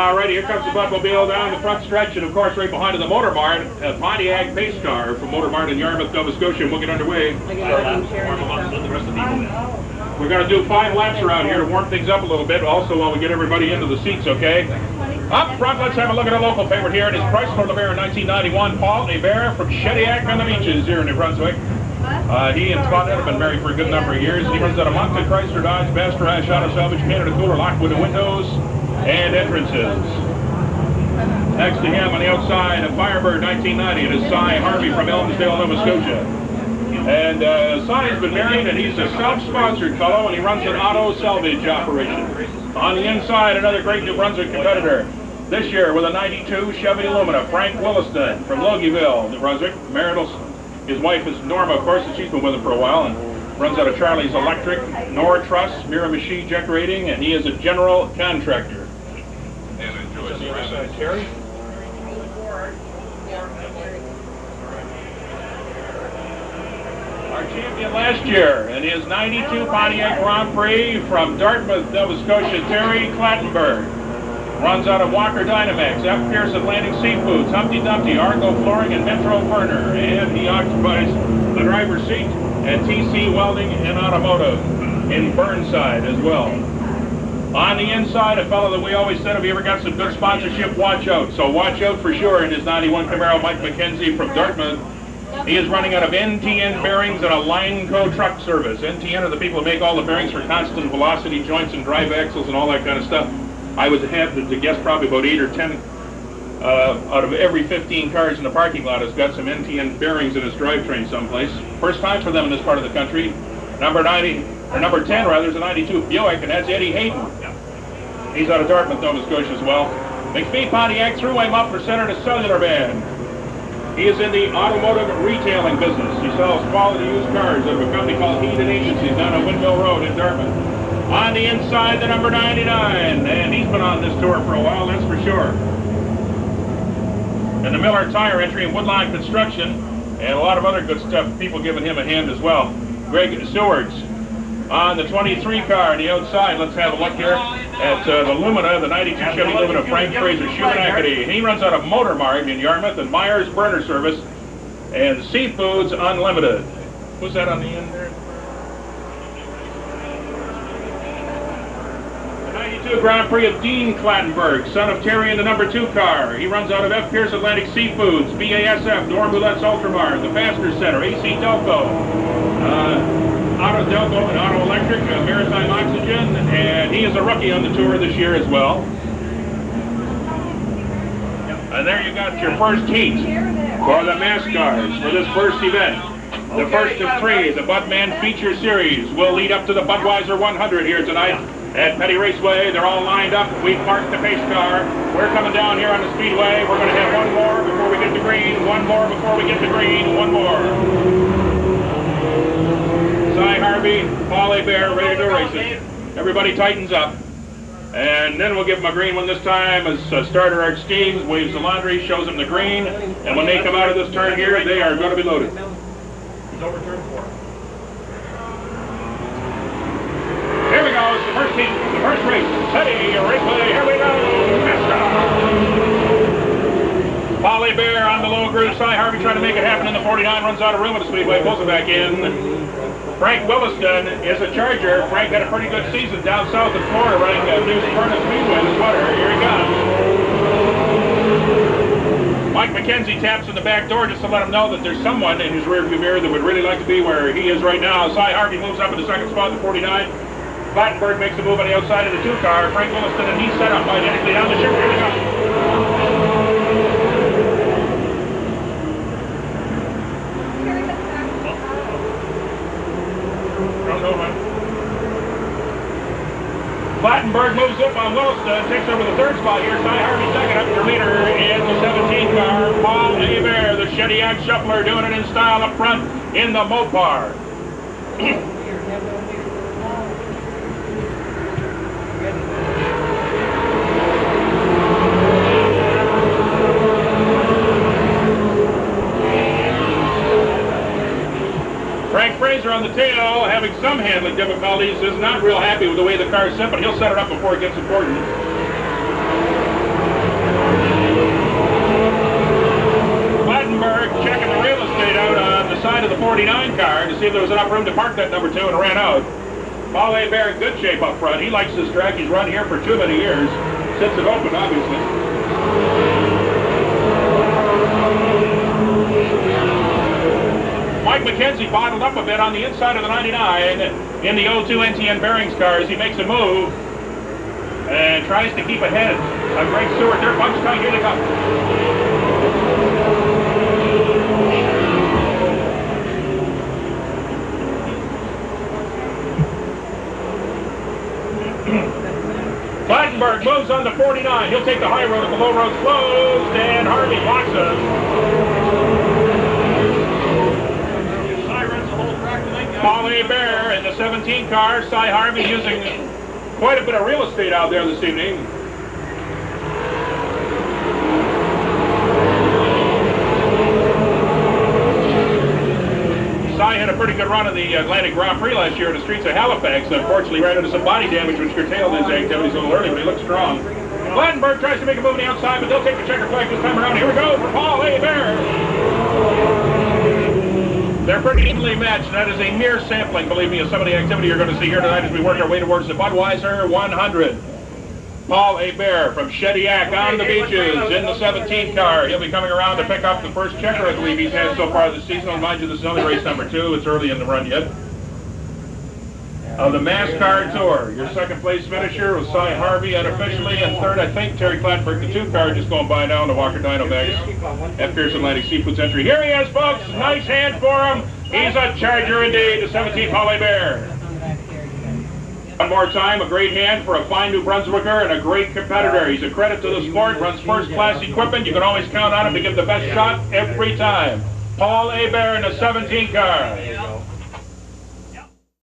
All right, here comes the Budmobile down the front stretch, and of course right behind it the Motor Mart, a Pontiac pace car from Motor Mart in Yarmouth, Nova Scotia, and we'll get underway. We're going to do 5 laps around here to warm things up a little bit, also while we get everybody into the seats, okay? Up front, let's have a look at our local favorite here. It is Chrysler LeBaron 1991, Paul Hebert from Shediac on the Beaches here in New Brunswick. He and Scott have been married for a good number of years. He runs out of Monte Chrysler Dodge, Mascar, Auto Salvage, Canada Cooler, locked with the windows and entrances. Next to him on the outside, a Firebird 1990, it is Cy Harvey from Elmsdale, Nova Scotia. And Cy's been married, and he's a self-sponsored fellow, and he runs an auto salvage operation. On the inside, another great New Brunswick competitor. This year with a 92 Chevy Lumina, Frank Williston from Logieville, New Brunswick. His wife is Norma, of course, and she's been with him for a while, and runs out of Charlie's Electric, Nora Truss, Miramichi Decorating, and he is a general contractor. And enjoy the Terry. Our champion last year in his 92 Pontiac Grand Prix from Dartmouth, Nova Scotia, Terry Clattenburg. Runs out of Walker Dynamax, F. Pierce Atlantic Seafoods, Humpty Dumpty, Argo Flooring, and Metro Burner. And he occupies the driver's seat at TC Welding and Automotive in Burnside as well. On the inside, a fellow that we always said if he ever got some good sponsorship, watch out. So watch out for sure in his 91 Camaro, Mike McKenzie from Dartmouth. He is running out of NTN bearings and a Lineco truck service. NTN are the people who make all the bearings for constant velocity joints and drive axles and all that kind of stuff. I would have to guess probably about 8 or 10 out of every 15 cars in the parking lot has got some NTN bearings in its drivetrain someplace. First time for them in this part of the country. Number 10 rather, is a 92 Buick, and that's Eddie Hayden. He's out of Dartmouth, Nova Scotia as well. McPhee Pontiac threw him up for center to Cellular Band. He is in the automotive retailing business. He sells quality used cars out of a company called Heaton Agencies down on Windmill Road in Dartmouth. On the inside, the number 99, and he's been on this tour for a while, that's for sure. And the Miller Tire entry in Woodline Construction, and a lot of other good stuff, people giving him a hand as well. Greg Stewart's on the 23 car on the outside. Let's have a look here at the Lumina, the 92 Chevy Lumina, Frank Fraser Schumann-Academy. He runs out of Motor Mart in Yarmouth and Myers Burner Service and Seafoods Unlimited. Who's that on the end there? The 92 Grand Prix of Dean Clattenburg, son of Terry in the number 2 car. He runs out of F. Pierce Atlantic Seafoods, BASF, Norm Boulette's Ultramar, the Faster Center, AC Delco. Auto Delco and Auto Electric, Maritime Oxygen, and he is a rookie on the tour this year as well. And there you got your first heat for the Mascars for this first event. The first of 3, the Budman Feature Series, will lead up to the Budweiser 100 here tonight at Petty Raceway. They're all lined up. We've parked the pace car. We're coming down here on the speedway. We're going to have one more before we get to green, one more before we get to green, one more. Cy Harvey, Paul Hebert, ready to race it. Everybody tightens up. And then we'll give them a green one this time as Starter Art Steve waves the laundry, shows them the green. And when they come out of this turn here, they are going to be loaded. He's over turn 4. Here we go. It's the first heat, the first race. Petty Raceway. Here we go. Paul Hebert on the low groove. Cy Harvey trying to make it happen in the 49. Runs out of room at the speedway. Pulls it back in. Frank Williston is a Charger. Frank had a pretty good season down south in Florida running New Smyrna Speedway this winter. Here he comes. Mike McKenzie taps in the back door just to let him know that there's someone in his rearview mirror that would really like to be where he is right now. Cy Harvey moves up in the second spot, the 49. Clattenburg makes a move on the outside of the 2 car. Frank Williston and he's set up identically down the chute. Here we go. Clattenburg moves up on Williston, takes over the 3rd spot here. Cy Harvey second, up your leader in the 17 car. Paul Hebert, the Shediac Shuffler, doing it in style up front in the Mopar. Frank Fraser on the tail, having some handling difficulties, is not real happy with the way the car is set, but he'll set it up before it gets important. inside of the 49 car to see if there was enough room to park that number 2 and ran out. Paul Hebert in good shape up front. He likes this track. He's run here for too many years. Since it opened, obviously. Mike McKenzie bottled up a bit on the inside of the 99 in the 02 NTN Bearings cars. He makes a move and tries to keep ahead of Greg Stewart. Their bugs coming. Here they come. Clattenburg moves on to 49. He'll take the high road if the low road's closed, and Harvey blocks it. Paul Hebert in the 17 car. Cy Harvey using quite a bit of real estate out there this evening. Cy had a pretty good run in the Atlantic Grand Prix last year in the streets of Halifax. Unfortunately, ran into some body damage, which curtailed his activities a little early, but he looks strong. Clattenburg tries to make a move on the outside, but they'll take the checker flag this time around. Here we go for Paul Hebert. They're pretty evenly matched, and that is a mere sampling, believe me, of some of the activity you're going to see here tonight as we work our way towards the Budweiser 100. Paul Hebert from Shediac on the beaches in the 17 car. He'll be coming around to pick up the first checker I believe he's had so far this season. I'll remind you, this is only race number 2. It's early in the run yet. Of the Mascar Tour. Your second place finisher was Cy Harvey unofficially, and third, I think, Terry Clattenburg, the 2 car, just going by now in the Walker Dynamax at Pearson Atlantic Seafoods entry. Here he is, folks. Nice hand for him. He's a Charger indeed, the 17 Paul Hebert. One more time, a great hand for a fine New Brunswicker and a great competitor. He's a credit to the sport, runs first-class equipment. You can always count on him to give the best shot every time. Paul Hebert in the 17 car.